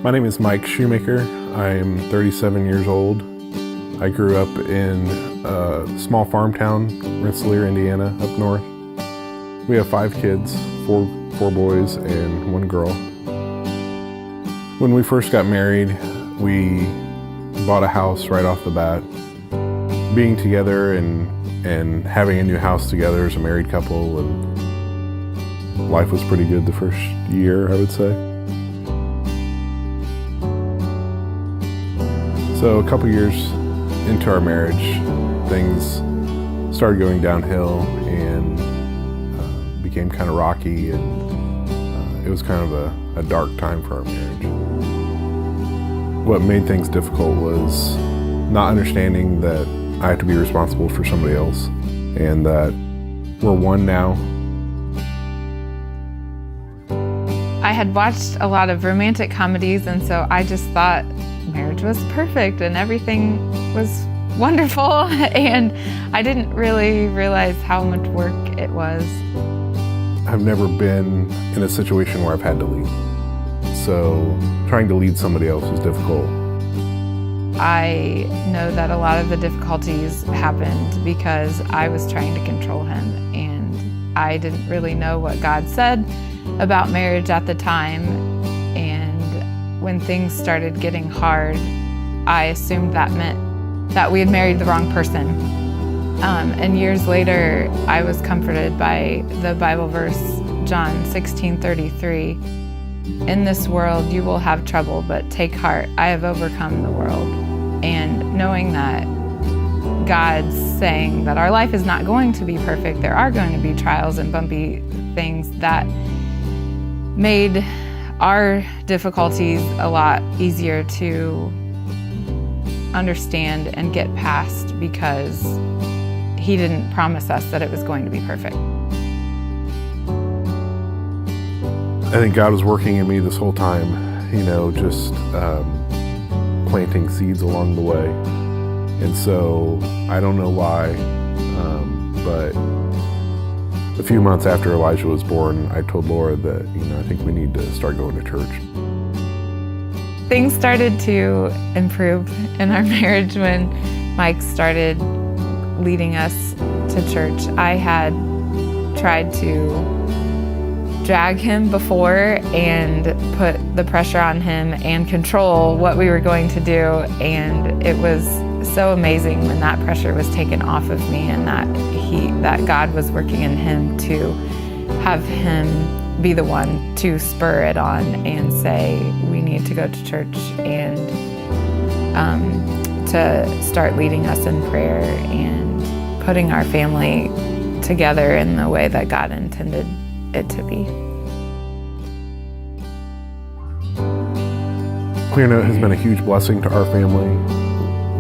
My name is Mike Shoemaker. I'm 37 years old. I grew up in a small farm town, Rensselaer, Indiana, up north. We have 5 kids, four boys and 1 girl. When we first got married, we bought a house right off the bat. Being together and having a new house together as a married couple, and life was pretty good the first year, I would say. So a couple years into our marriage, things started going downhill and became kind of rocky, and it was kind of a dark time for our marriage. What made things difficult was not understanding that I had to be responsible for somebody else, and that we're one now. I had watched a lot of romantic comedies, and so I just thought marriage was perfect and everything was wonderful, and I didn't really realize how much work it was. I've never been in a situation where I've had to lead. So trying to lead somebody else was difficult. I know that a lot of the difficulties happened because I was trying to control him, and I didn't really know what God said about marriage at the time. And when things started getting hard, I assumed that meant that we had married the wrong person. And years later, I was comforted by the Bible verse, John 16:33. In this world you will have trouble, but take heart, I have overcome the world. And knowing that God's saying that our life is not going to be perfect, there are going to be trials and bumpy things, that made our difficulties a lot easier to understand and get past, because He didn't promise us that it was going to be perfect. I think God was working in me this whole time, just planting seeds along the way. And so I don't know why, but a few months after Elijah was born, I told Laura that, I think we need to start going to church. Things started to improve in our marriage when Mike started leading us to church. I had tried to drag him before and put the pressure on him and control what we were going to do, and it was so amazing when that pressure was taken off of me, and that God was working in him to have him be the one to spur it on and say, we need to go to church, and to start leading us in prayer and putting our family together in the way that God intended it to be. Clearnote has been a huge blessing to our family.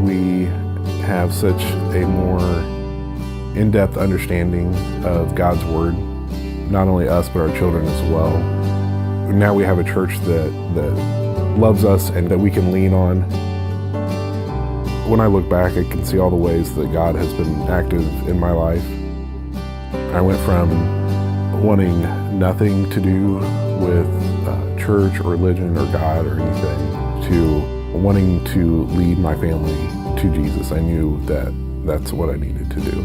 We have such a more in-depth understanding of God's Word, not only us, but our children as well. Now we have a church that loves us and that we can lean on. When I look back, I can see all the ways that God has been active in my life. I went from wanting nothing to do with church or religion or God or anything to wanting to lead my family to Jesus. I knew that that's what I needed to do.